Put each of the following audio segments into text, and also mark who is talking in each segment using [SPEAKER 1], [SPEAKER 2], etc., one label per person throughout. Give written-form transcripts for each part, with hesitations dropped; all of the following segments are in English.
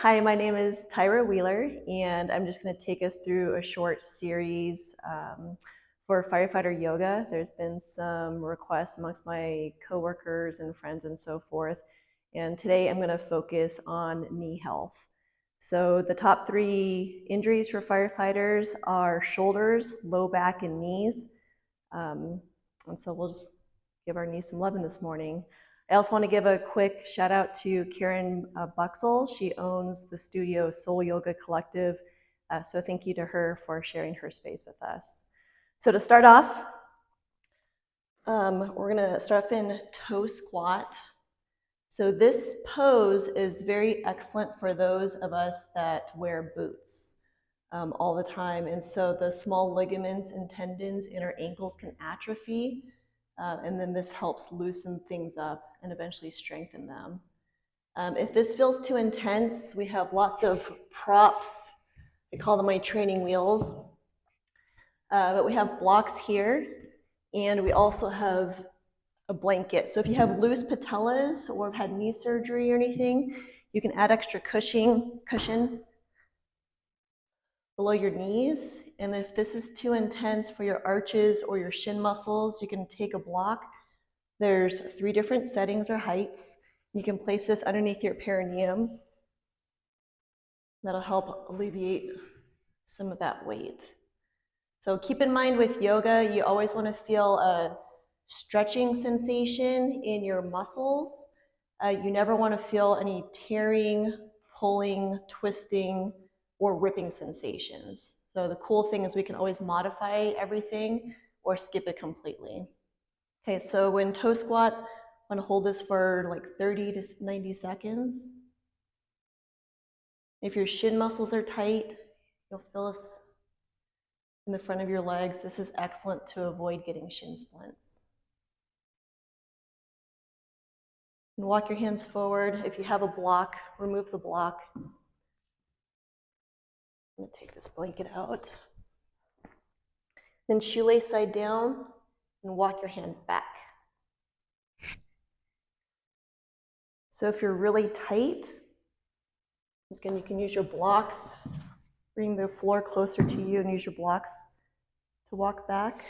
[SPEAKER 1] Hi, my name is Tyra Wheeler, and I'm just going to take us through a short series for firefighter yoga. There's been some requests amongst my coworkers and friends and so forth, and today I'm going to focus on knee health. So the top 3 injuries for firefighters are shoulders, low back, and knees. And so we'll just give our knees some loving this morning. I also want to give a quick shout out to Karen Buxel. She owns the studio Soul Yoga Collective. So thank you to her for sharing her space with us. So to start off, we're going to start off in toe squat. So this pose is very excellent for those of us that wear boots all the time. And so the small ligaments and tendons in our ankles can atrophy. And then this helps loosen things up and eventually strengthen them. If this feels too intense, we have lots of props. I call them my training wheels. But we have blocks here, and we also have a blanket. So if you have loose patellas or have had knee surgery or anything, you can add extra cushion below your knees. And if this is too intense for your arches or your shin muscles, you can take a block. There's 3 different settings or heights. You can place this underneath your perineum. That'll help alleviate some of that weight. So keep in mind with yoga, you always want to feel a stretching sensation in your muscles. You never want to feel any tearing, pulling, twisting, or ripping sensations. So the cool thing is we can always modify everything or skip it completely. Okay, so when toe squat, I'm gonna hold this for like 30 to 90 seconds. If your shin muscles are tight, you'll feel this in the front of your legs. This is excellent to avoid getting shin splints. And walk your hands forward. If you have a block, remove the block. I'm gonna take this blanket out. Then shoelace side down and walk your hands back. So if you're really tight, again, you can use your blocks. Bring the floor closer to you and use your blocks to walk back.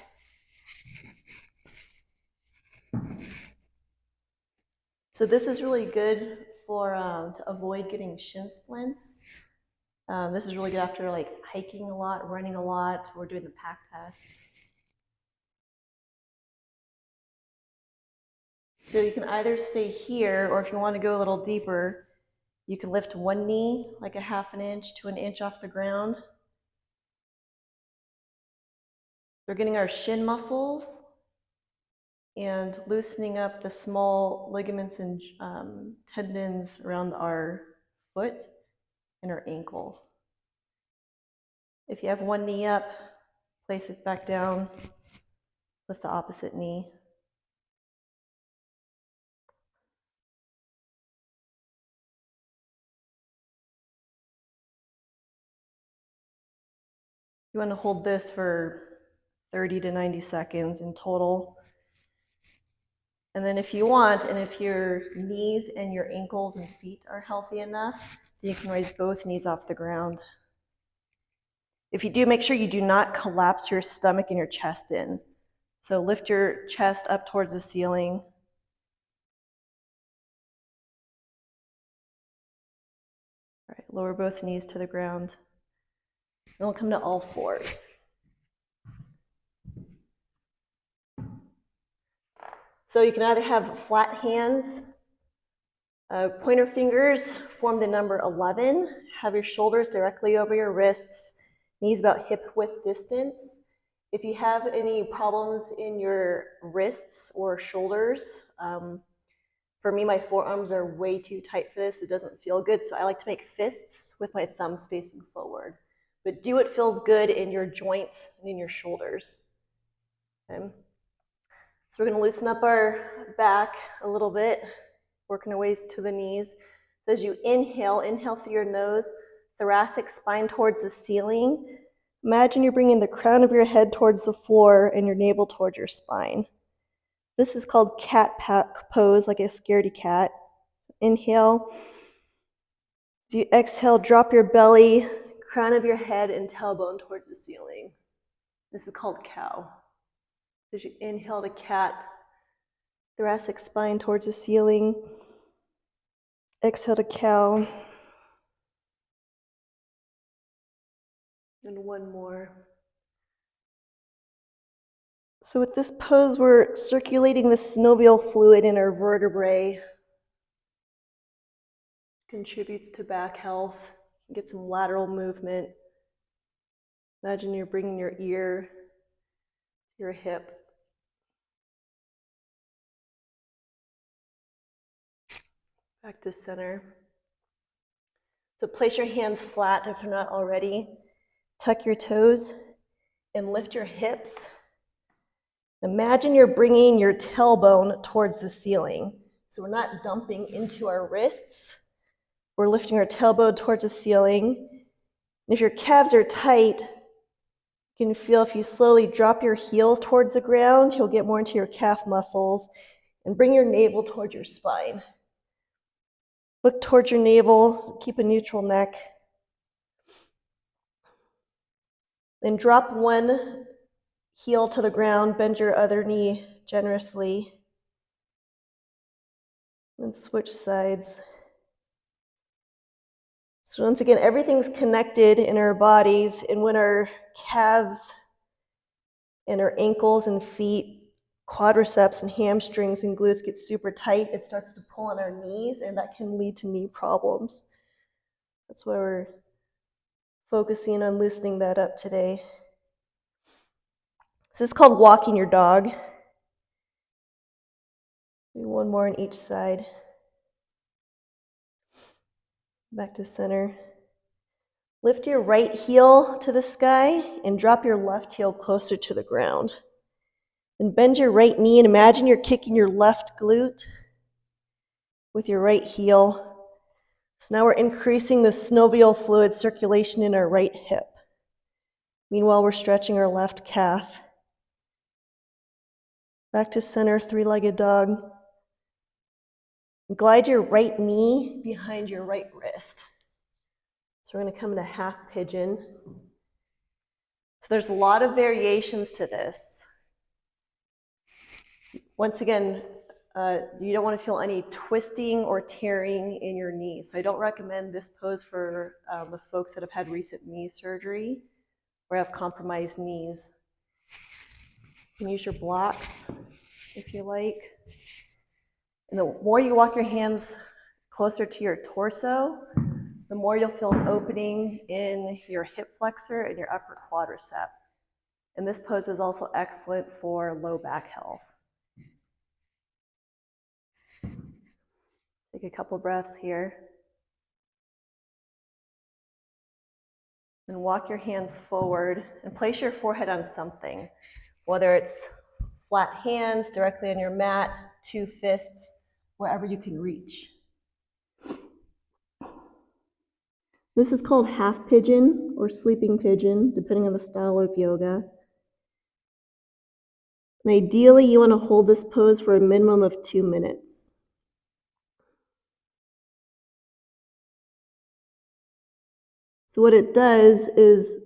[SPEAKER 1] So this is really good for to avoid getting shin splints. This is really good after like hiking a lot, running a lot, or doing the pack test. So you can either stay here, or if you want to go a little deeper, you can lift one knee like a ½ inch to 1 inch off the ground. We're getting our shin muscles and loosening up the small ligaments and tendons around our foot and our ankle. If you have one knee up, place it back down, lift the opposite knee. You want to hold this for 30 to 90 seconds in total. And then if you want, and if your knees and your ankles and feet are healthy enough, you can raise both knees off the ground. If you do, make sure you do not collapse your stomach and your chest in. So lift your chest up towards the ceiling. All right, lower both knees to the ground. Then we'll come to all fours. So you can either have flat hands, pointer fingers form the number 11, have your shoulders directly over your wrists, knees about hip width distance. If you have any problems in your wrists or shoulders, for me, my forearms are way too tight for this. It doesn't feel good, so I like to make fists with my thumbs facing forward. But do what feels good in your joints and in your shoulders. Okay. So we're going to loosen up our back a little bit, working our ways to the knees. As you inhale through your nose, thoracic spine towards the ceiling. Imagine you're bringing the crown of your head towards the floor and your navel towards your spine. This is called cat pose, like a scaredy cat. So inhale. As you exhale, drop your belly, crown of your head, and tailbone towards the ceiling. This is called cow. As you inhale to cat, thoracic spine towards the ceiling. Exhale to cow. And one more. So with this pose, we're circulating the synovial fluid in our vertebrae. Contributes to back health. Get some lateral movement. Imagine you're bringing your ear to your hip. Back to center. So place your hands flat if they're not already. Tuck your toes and lift your hips. Imagine you're bringing your tailbone towards the ceiling. So we're not dumping into our wrists. We're lifting our tailbone towards the ceiling. And if your calves are tight, you can feel if you slowly drop your heels towards the ground, you'll get more into your calf muscles, and bring your navel towards your spine. Look towards your navel, keep a neutral neck. Then drop one heel to the ground, bend your other knee generously, and switch sides. So once again, everything's connected in our bodies, and when our calves and our ankles and feet, quadriceps and hamstrings and glutes get super tight, it starts to pull on our knees, and that can lead to knee problems. That's why we're focusing on loosening that up today. This is called walking your dog. Do one more on each side. Back to center. Lift your right heel to the sky and drop your left heel closer to the ground. Then bend your right knee and imagine you're kicking your left glute with your right heel. So now we're increasing the synovial fluid circulation in our right hip. Meanwhile, we're stretching our left calf. Back to center, three-legged dog. Glide your right knee behind your right wrist. So we're going to come into half pigeon. So there's a lot of variations to this. Once again, you don't want to feel any twisting or tearing in your knee. So I don't recommend this pose for the folks that have had recent knee surgery or have compromised knees. You can use your blocks if you like. And the more you walk your hands closer to your torso, the more you'll feel an opening in your hip flexor and your upper quadricep. And this pose is also excellent for low back health. Take a couple breaths here. And walk your hands forward and place your forehead on something, whether it's flat hands directly on your mat, two fists, wherever you can reach. This is called half pigeon or sleeping pigeon, depending on the style of yoga. And ideally, you want to hold this pose for a minimum of 2 minutes. So what it does is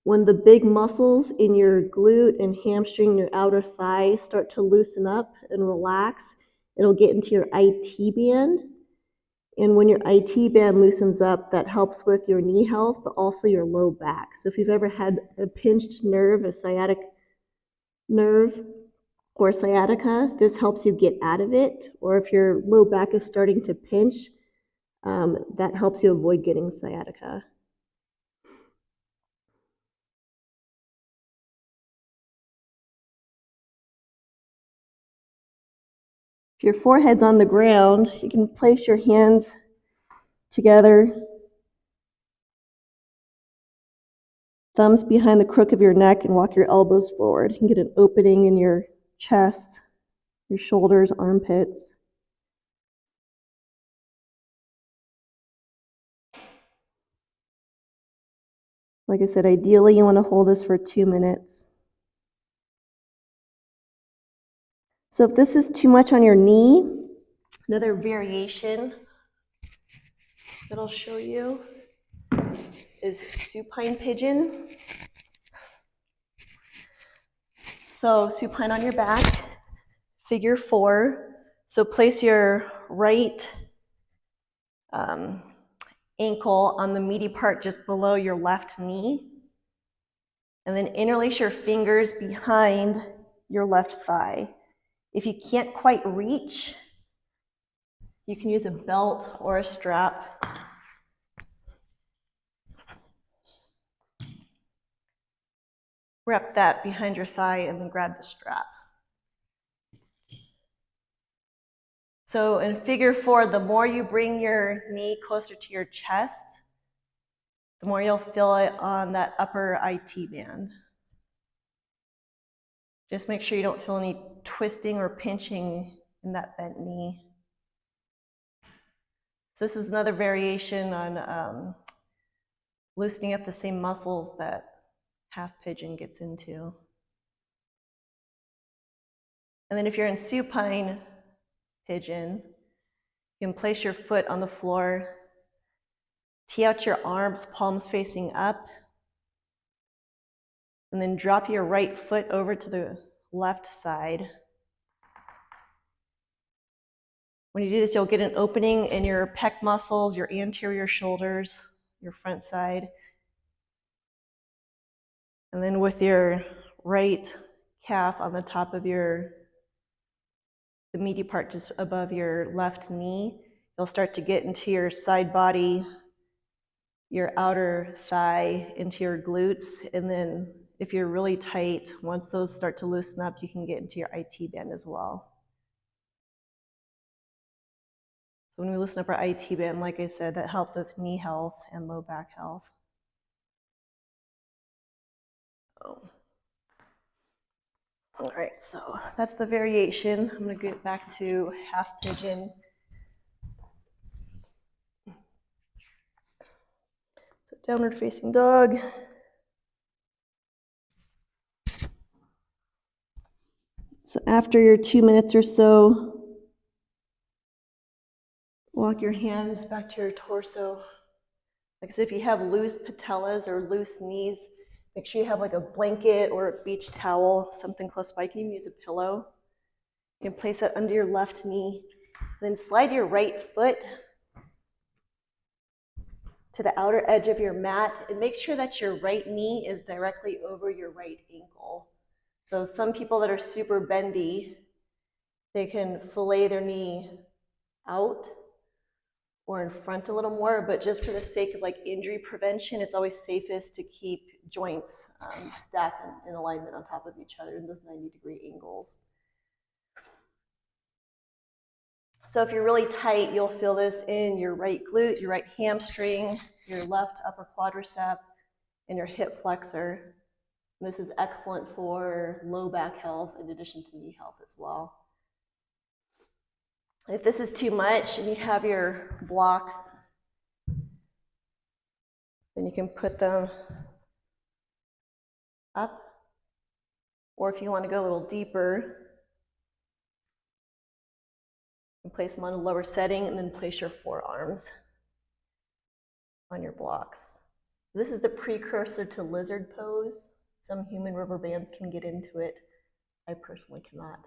[SPEAKER 1] when the big muscles in your glute and hamstring, your outer thigh start to loosen up and relax, it'll get into your IT band. And when your IT band loosens up, that helps with your knee health, but also your low back. So if you've ever had a pinched nerve, a sciatic nerve, or sciatica, this helps you get out of it. Or if your low back is starting to pinch, that helps you avoid getting sciatica. If your forehead's on the ground, you can place your hands together, thumbs behind the crook of your neck, and walk your elbows forward. You can get an opening in your chest, your shoulders, armpits. Like I said, ideally you want to hold this for 2 minutes. So if this is too much on your knee, another variation that I'll show you is supine pigeon. So supine on your back, figure 4. So place your right ankle on the meaty part just below your left knee, and then interlace your fingers behind your left thigh. If you can't quite reach, you can use a belt or a strap. Wrap that behind your thigh and then grab the strap. So in figure 4, the more you bring your knee closer to your chest, the more you'll feel it on that upper IT band. Just make sure you don't feel any twisting or pinching in that bent knee. So this is another variation on loosening up the same muscles that half pigeon gets into. And then if you're in supine pigeon, you can place your foot on the floor, tee out your arms, palms facing up, and then drop your right foot over to the left side. When you do this, you'll get an opening in your pec muscles, your anterior shoulders, your front side. And then with your right calf on the top of the meaty part just above your left knee, you'll start to get into your side body, your outer thigh, into your glutes, and then if you're really tight, once those start to loosen up, you can get into your IT band as well. So when we loosen up our IT band, like I said, that helps with knee health and low back health. Oh. All right, so that's the variation. I'm going to get back to half pigeon. So downward facing dog. So after your 2 minutes or so, walk your hands back to your torso. Like I said, if you have loose patellas or loose knees, make sure you have like a blanket or a beach towel, something close by. You can even use a pillow. You can place that under your left knee. Then slide your right foot to the outer edge of your mat and make sure that your right knee is directly over your right ankle. So some people that are super bendy, they can fillet their knee out or in front a little more, but just for the sake of like injury prevention, it's always safest to keep joints stacked in alignment on top of each other in those 90-degree angles. So if you're really tight, you'll feel this in your right glute, your right hamstring, your left upper quadricep, and your hip flexor. And this is excellent for low back health in addition to knee health as well. If this is too much and you have your blocks, then you can put them up. Or if you want to go a little deeper, you can place them on a lower setting and then place your forearms on your blocks. This is the precursor to lizard pose. Some human rubber bands can get into it. I personally cannot.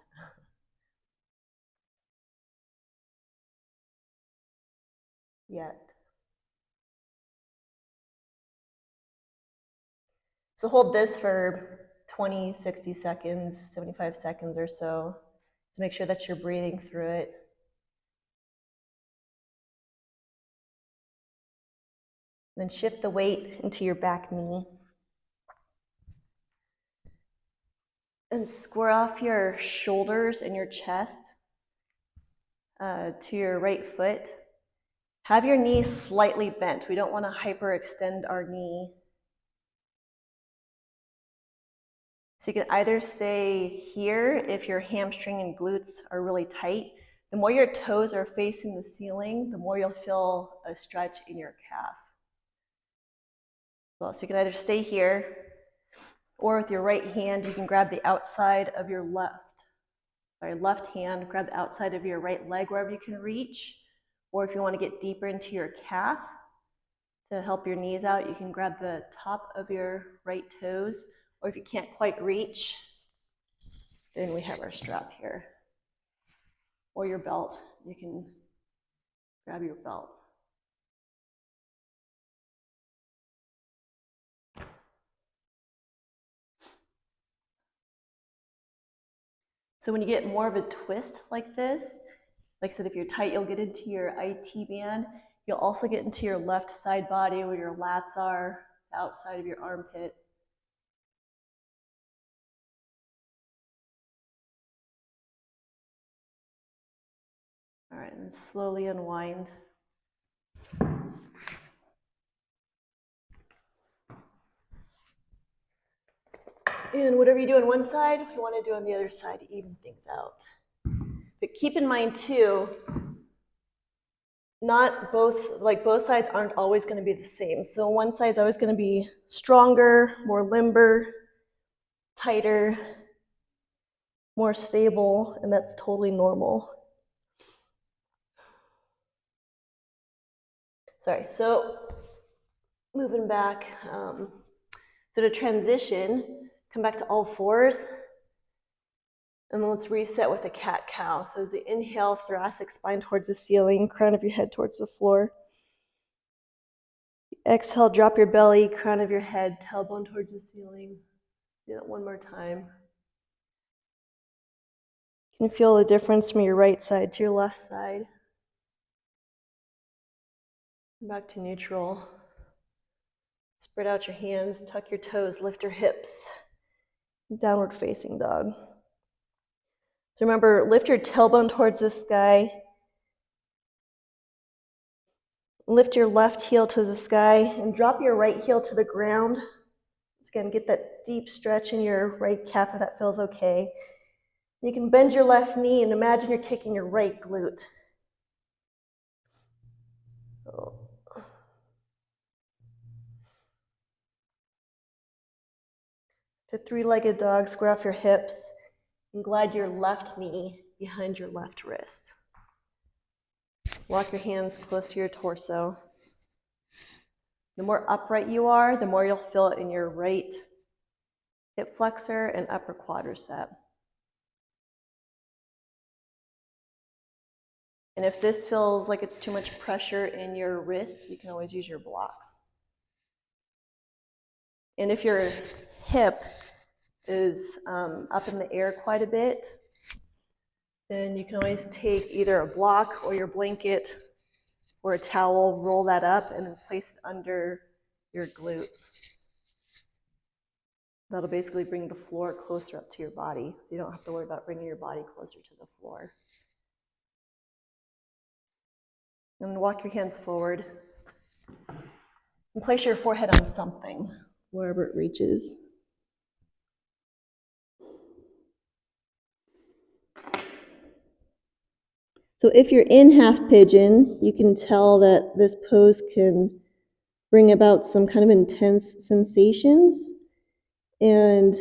[SPEAKER 1] Yet. So hold this for 20, 60 seconds, 75 seconds or so to make sure that you're breathing through it. Then shift the weight into your back knee. And square off your shoulders and your chest to your right foot. Have your knee slightly bent. We don't want to hyperextend our knee. So you can either stay here if your hamstring and glutes are really tight. The more your toes are facing the ceiling, the more you'll feel a stretch in your calf. So you can either stay here, or with your right hand, you can grab the outside of your left hand, grab the outside of your right leg wherever you can reach, Or if you want to get deeper into your calf to help your knees out, you can grab the top of your right toes. Or if you can't quite reach, then we have our strap here. Or your belt. You can grab your belt. So when you get more of a twist like this, like I said, if you're tight, you'll get into your IT band. You'll also get into your left side body where your lats are, outside of your armpit. All right, and slowly unwind. And whatever you do on one side, you want to do on the other side to even things out. But keep in mind too, not both, like both sides aren't always going to be the same. So one side's always going to be stronger, more limber, tighter, more stable, and that's totally normal. Sorry, so moving back, so to transition, come back to all fours, and then let's reset with a cat-cow. So as you inhale, thoracic spine towards the ceiling, crown of your head towards the floor. Exhale, drop your belly, crown of your head, tailbone towards the ceiling. Do that one more time. You can feel the difference from your right side to your left side. Back to neutral. Spread out your hands, tuck your toes, lift your hips. Downward facing dog. So remember, lift your tailbone towards the sky. Lift your left heel to the sky and drop your right heel to the ground. So again, get that deep stretch in your right calf if that feels okay. You can bend your left knee and imagine you're kicking your right glute. To three-legged dog, square off your hips and glide your left knee behind your left wrist. Walk your hands close to your torso. The more upright you are, the more you'll feel it in your right hip flexor and upper quadricep. And if this feels like it's too much pressure in your wrists, you can always use your blocks. And if your hip is up in the air quite a bit, then you can always take either a block or your blanket or a towel, roll that up, and then place it under your glute. That'll basically bring the floor closer up to your body, so you don't have to worry about bringing your body closer to the floor. And walk your hands forward. And place your forehead on something, wherever it reaches. So if you're in half pigeon, you can tell that this pose can bring about some kind of intense sensations, and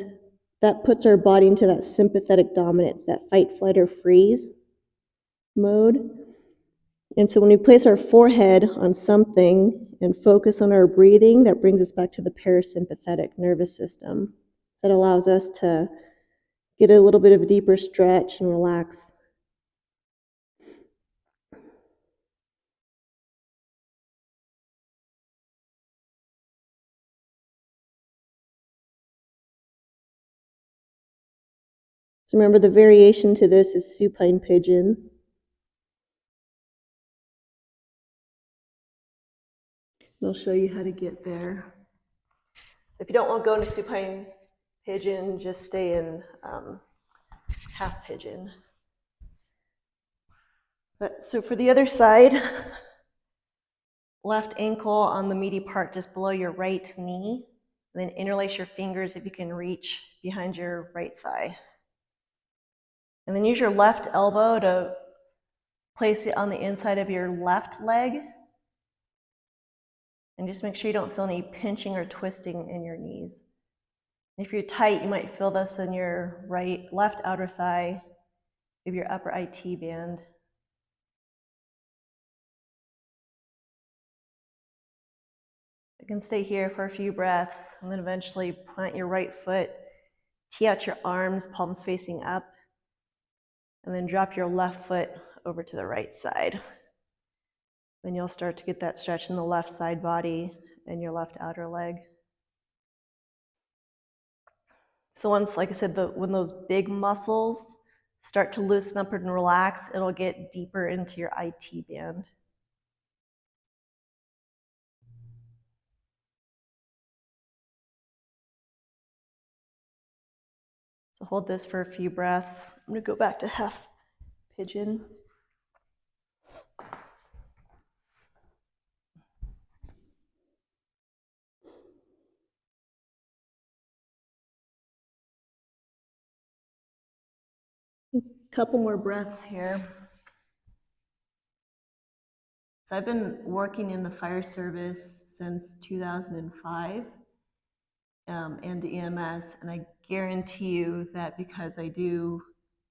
[SPEAKER 1] that puts our body into that sympathetic dominance, that fight, flight, or freeze mode. And so when we place our forehead on something and focus on our breathing, that brings us back to the parasympathetic nervous system. That allows us to get a little bit of a deeper stretch and relax. So remember, the variation to this is supine pigeon. I'll show you how to get there. So if you don't want to go into supine pigeon, just stay in half pigeon. So for the other side, left ankle on the meaty part just below your right knee, and then interlace your fingers if you can reach behind your right thigh. And then use your left elbow to place it on the inside of your left leg. And just make sure you don't feel any pinching or twisting in your knees. If you're tight, you might feel this in your left outer thigh of your upper IT band. You can stay here for a few breaths and then eventually plant your right foot, tee out your arms, palms facing up, and then drop your left foot over to the right side. Then you'll start to get that stretch in the left side body and your left outer leg. So once, like I said, when those big muscles start to loosen up and relax, it'll get deeper into your IT band. So hold this for a few breaths. I'm going to go back to half pigeon. A couple more breaths here. So I've been working in the fire service since 2005 and EMS, and I guarantee you that because I do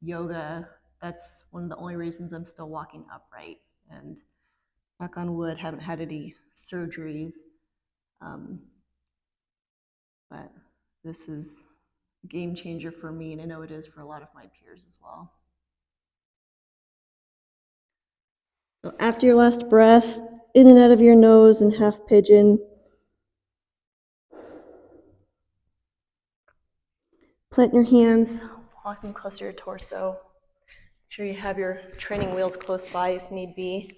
[SPEAKER 1] yoga, that's one of the only reasons I'm still walking upright. And knock on wood, haven't had any surgeries. But this is a game changer for me, and I know it is for a lot of my peers as well. So after your last breath, in and out of your nose and half pigeon. Plant your hands, walk them close to your torso. Make sure you have your training wheels close by if need be.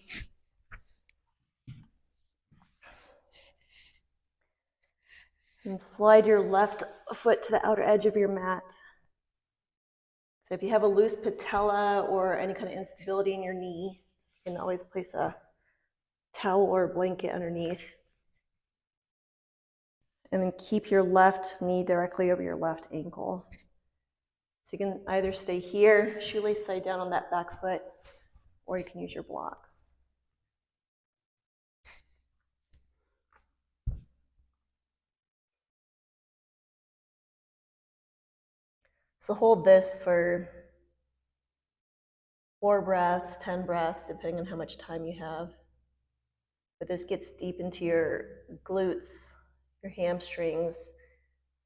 [SPEAKER 1] And slide your left foot to the outer edge of your mat. So if you have a loose patella or any kind of instability in your knee, you can always place a towel or a blanket underneath. And then keep your left knee directly over your left ankle. So you can either stay here, shoelace side down on that back foot, or you can use your blocks. So hold this for 4 breaths, 10 breaths, depending on how much time you have. But this gets deep into your glutes, your hamstrings.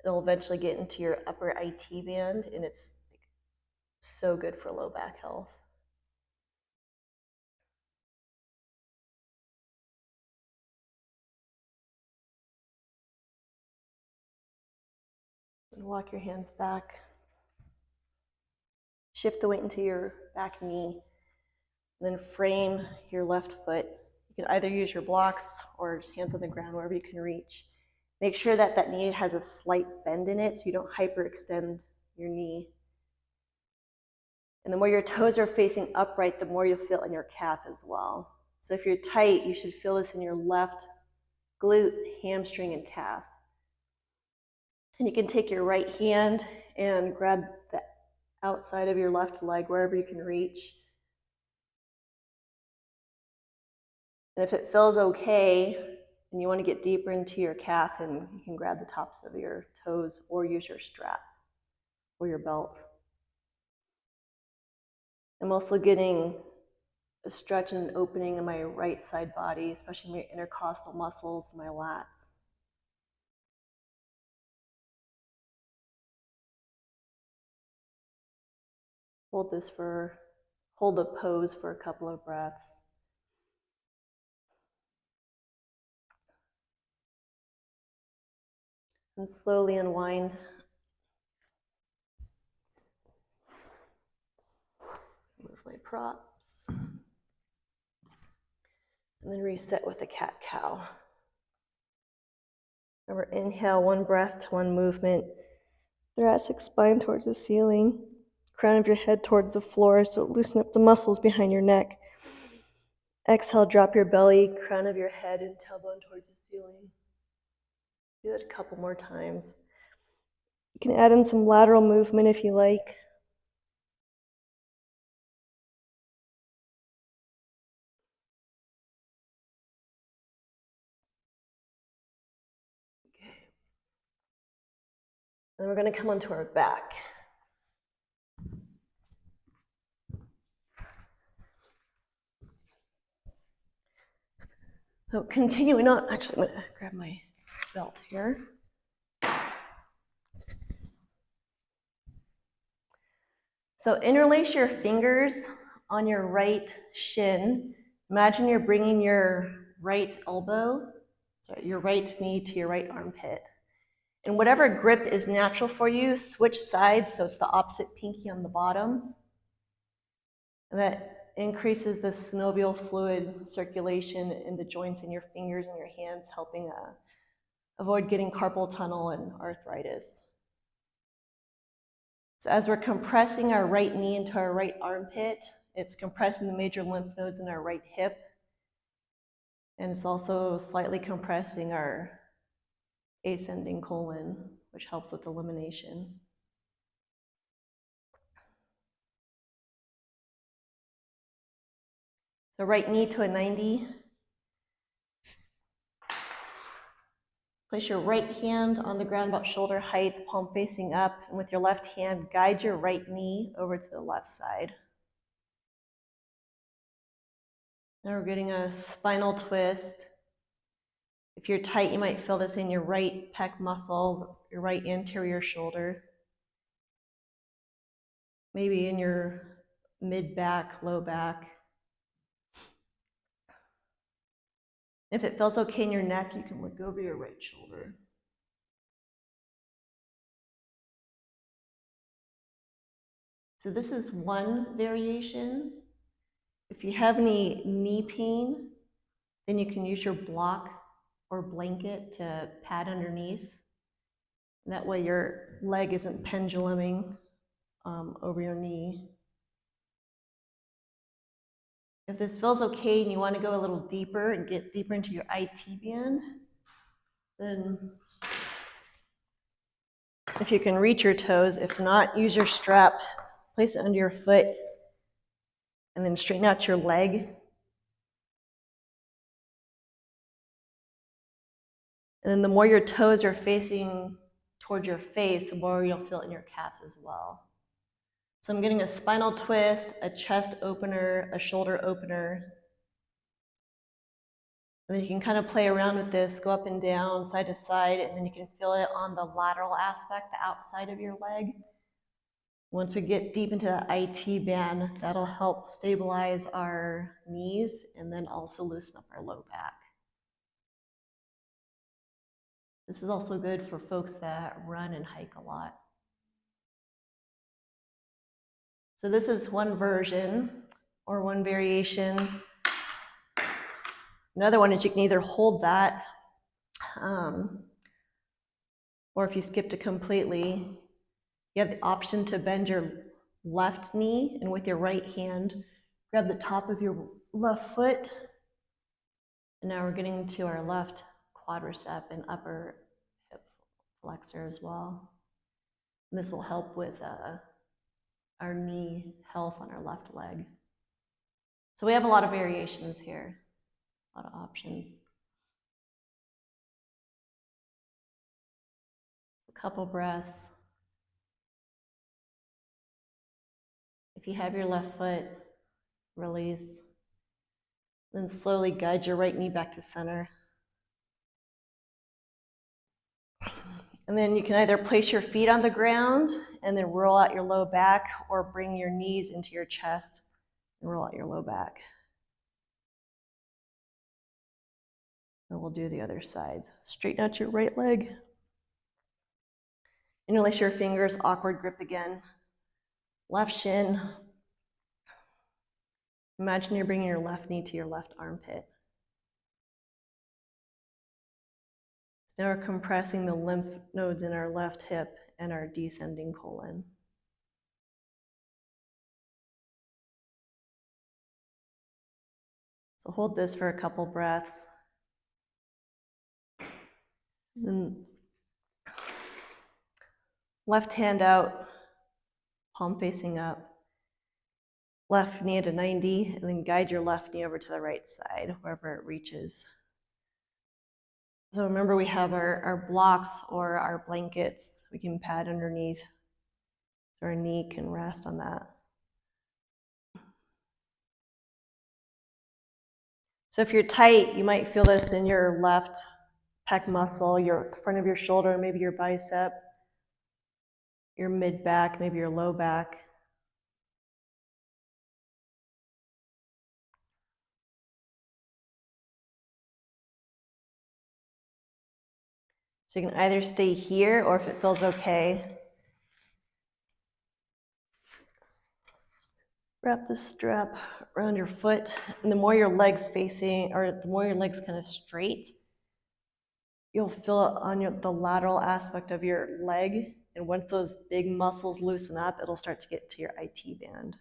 [SPEAKER 1] It'll eventually get into your upper IT band, and it's so good for low back health. And walk your hands back. Shift the weight into your back knee, and then frame your left foot. You can either use your blocks or just hands on the ground, wherever you can reach. Make sure that that knee has a slight bend in it so you don't hyperextend your knee. And the more your toes are facing upright, the more you'll feel in your calf as well. So if you're tight, you should feel this in your left glute, hamstring, and calf. And you can take your right hand and grab the outside of your left leg, wherever you can reach. And if it feels okay, and you want to get deeper into your calf, and you can grab the tops of your toes or use your strap or your belt. I'm also getting a stretch and an opening in my right side body, especially my intercostal muscles and my lats. Hold the pose for a couple of breaths. And slowly unwind. Move my props. And then reset with a cat-cow. Remember, inhale, 1 breath to 1 movement. Thoracic spine towards the ceiling. Crown of your head towards the floor, so loosen up the muscles behind your neck. Exhale, drop your belly, crown of your head and tailbone towards the ceiling. Do that a couple more times. You can add in some lateral movement if you like. Okay. Then we're going to come onto our back. So continuing on, actually I'm going to grab my belt here. So interlace your fingers on your right shin. Imagine you're bringing your right your right knee to your right armpit. And whatever grip is natural for you, switch sides so it's the opposite pinky on the bottom. And that increases the synovial fluid circulation in the joints in your fingers and your hands, helping avoid getting carpal tunnel and arthritis. So as we're compressing our right knee into our right armpit, it's compressing the major lymph nodes in our right hip. And it's also slightly compressing our ascending colon, which helps with elimination. So right knee to a 90. Place your right hand on the ground about shoulder height, palm facing up, and with your left hand, guide your right knee over to the left side. Now we're getting a spinal twist. If you're tight, you might feel this in your right pec muscle, your right anterior shoulder. Maybe in your mid-back, low back. If it feels okay in your neck, you can look over your right shoulder. So this is one variation. If you have any knee pain, then you can use your block or blanket to pad underneath. That way your leg isn't penduluming over your knee. If this feels okay and you want to go a little deeper and get deeper into your IT band, then if you can reach your toes, if not, use your strap, place it under your foot, and then straighten out your leg. And then the more your toes are facing towards your face, the more you'll feel it in your calves as well. So I'm getting a spinal twist, a chest opener, a shoulder opener. And then you can kind of play around with this, go up and down, side to side, and then you can feel it on the lateral aspect, the outside of your leg. Once we get deep into the IT band, that'll help stabilize our knees and then also loosen up our low back. This is also good for folks that run and hike a lot. So this is one version or one variation. Another one is you can either hold that, or if you skipped it completely, you have the option to bend your left knee and with your right hand, grab the top of your left foot. And now we're getting to our left quadricep and upper hip flexor as well. And this will help with our knee health on our left leg. So we have a lot of variations here, a lot of options. A couple breaths. If you have your left foot, release. Then slowly guide your right knee back to center. And then you can either place your feet on the ground and then roll out your low back, or bring your knees into your chest and roll out your low back. And we'll do the other side. Straighten out your right leg. Interlace your fingers, awkward grip again. Left shin. Imagine you're bringing your left knee to your left armpit. So now we're compressing the lymph nodes in our left hip and our descending colon. So hold this for a couple breaths. Then left hand out, palm facing up. Left knee at a 90, and then guide your left knee over to the right side, wherever it reaches. So remember, we have our blocks or our blankets we can pad underneath, so our knee can rest on that. So if you're tight, you might feel this in your left pec muscle, your front of your shoulder, maybe your bicep, your mid back, maybe your low back. So you can either stay here, or if it feels okay, wrap the strap around your foot, and the more your legs facing, or the more your legs kind of straight, you'll feel it on the lateral aspect of your leg, and once those big muscles loosen up, it'll start to get to your IT band.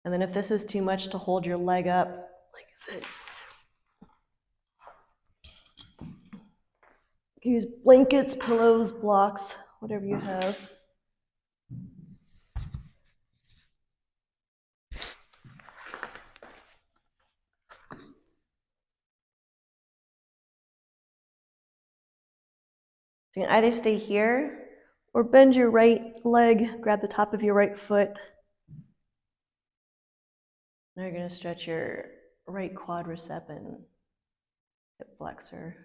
[SPEAKER 1] And then if this is too much to hold your leg up, like I said, you can use blankets, pillows, blocks, whatever you have. So you can either stay here or bend your right leg, grab the top of your right foot. Now you're going to stretch your right quadricep and hip flexor.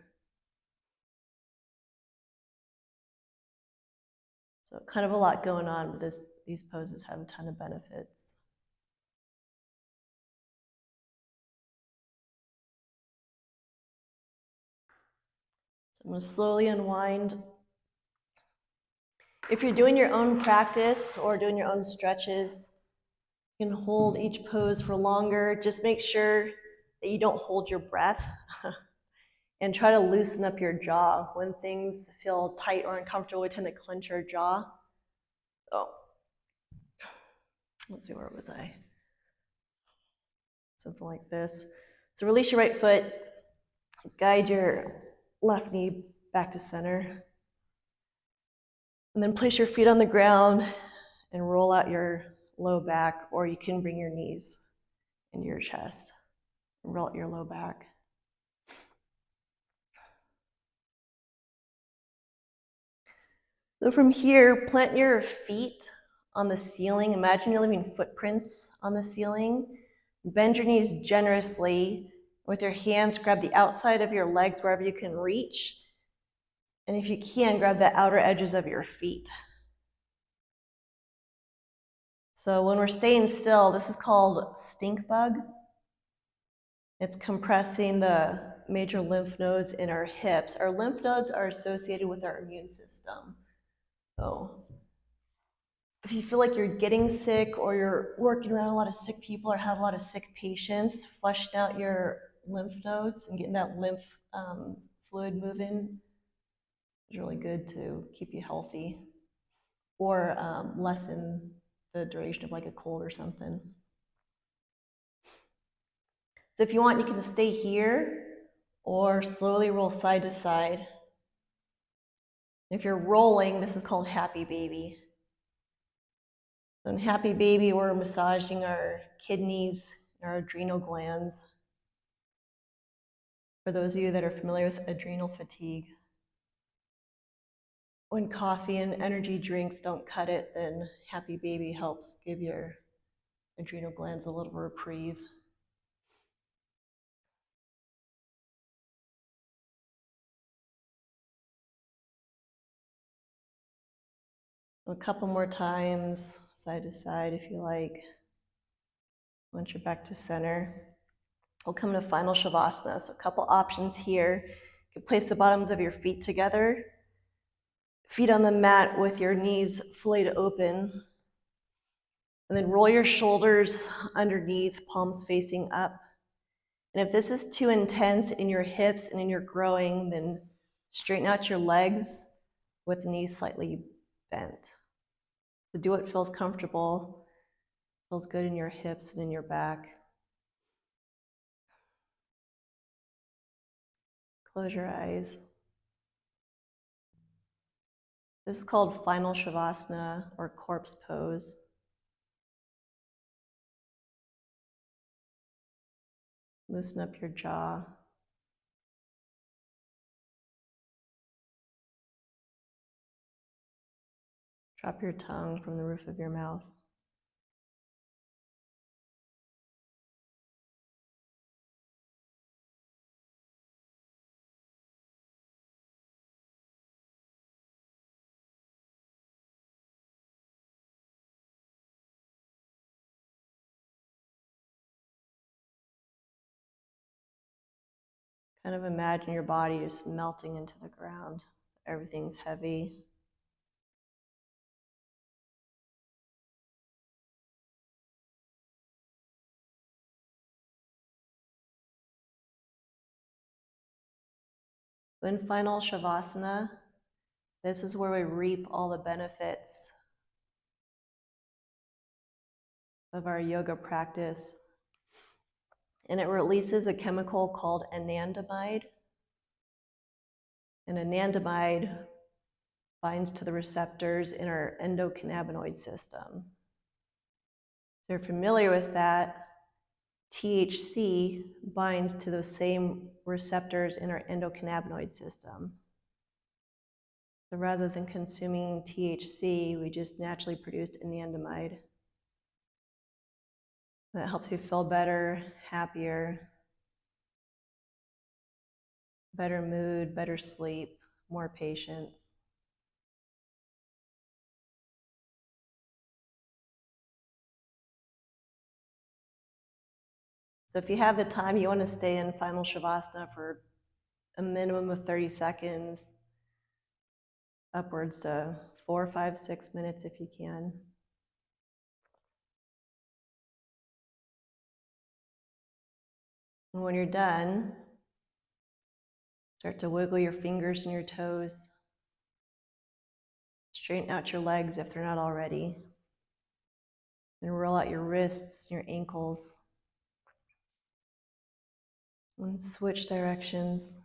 [SPEAKER 1] So kind of a lot going on, but these poses have a ton of benefits. So I'm going to slowly unwind. If you're doing your own practice or doing your own stretches, you can hold each pose for longer. Just make sure that you don't hold your breath and try to loosen up your jaw. When things feel tight or uncomfortable, we tend to clench our jaw. Oh, let's see, where was I? Something like this. So release your right foot, guide your left knee back to center, and then place your feet on the ground and roll out your low back, or you can bring your knees into your chest and roll out your low back. So from here, plant your feet on the ceiling. Imagine you're leaving footprints on the ceiling. Bend your knees generously. With your hands, grab the outside of your legs wherever you can reach. And if you can, grab the outer edges of your feet. So when we're staying still, this is called stink bug. It's compressing the major lymph nodes in our hips. Our lymph nodes are associated with our immune system. So if you feel like you're getting sick, or you're working around a lot of sick people, or have a lot of sick patients, flushing out your lymph nodes and getting that lymph fluid moving is really good to keep you healthy, or lessen the duration of like a cold or something. So if you want, you can stay here or slowly roll side to side. If you're rolling, this is called happy baby. So in happy baby, we're massaging our kidneys, our adrenal glands. For those of you that are familiar with adrenal fatigue, when coffee and energy drinks don't cut it, then happy baby helps give your adrenal glands a little reprieve. A couple more times, side to side if you like. Once you're back to center, we'll come to final Shavasana. So a couple options here. You can place the bottoms of your feet together, feet on the mat with your knees fully open, and then roll your shoulders underneath, palms facing up. And if this is too intense in your hips and in your growing, then straighten out your legs with the knees slightly bent. So do what feels comfortable, feels good in your hips and in your back. Close your eyes. This is called final Shavasana, or corpse pose. Loosen up your jaw. Drop your tongue from the roof of your mouth. Kind of imagine your body just melting into the ground. Everything's heavy. In final Shavasana, this is where we reap all the benefits of our yoga practice. And it releases a chemical called anandamide. And anandamide binds to the receptors in our endocannabinoid system. If you're familiar with that, THC binds to those same receptors in our endocannabinoid system. So rather than consuming THC, we just naturally produced anandamide. That helps you feel better, happier, better mood, better sleep, more patience. So if you have the time, you want to stay in final Shavasana for a minimum of 30 seconds, upwards to 4, 5, 6 minutes if you can. And when you're done, start to wiggle your fingers and your toes. Straighten out your legs if they're not already. And roll out your wrists, your ankles. And switch directions.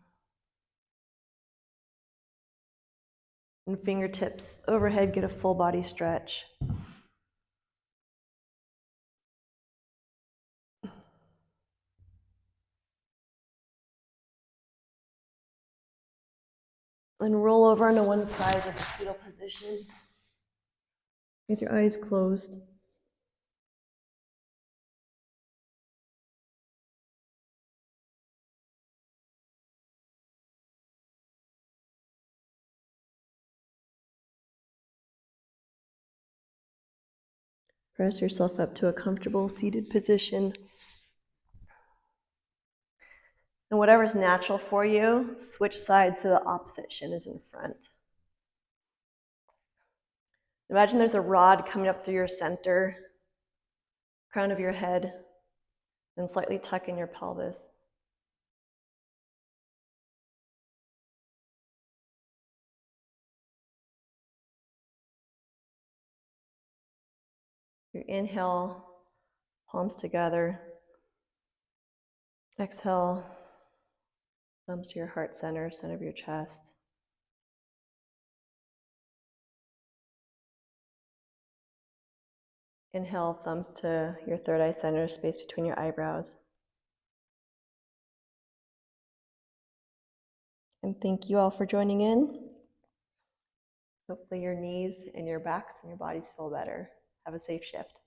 [SPEAKER 1] And fingertips overhead, get a full body stretch. And roll over onto one side with a fetal position. With your eyes closed. Press yourself up to a comfortable seated position. And whatever's natural for you, switch sides so the opposite shin is in front. Imagine there's a rod coming up through your center, crown of your head, and slightly tuck in your pelvis. Your inhale, palms together. Exhale, thumbs to your heart center, center of your chest. Inhale, thumbs to your third eye center, space between your eyebrows. And thank you all for joining in. Hopefully your knees and your backs and your bodies feel better. Have a safe shift.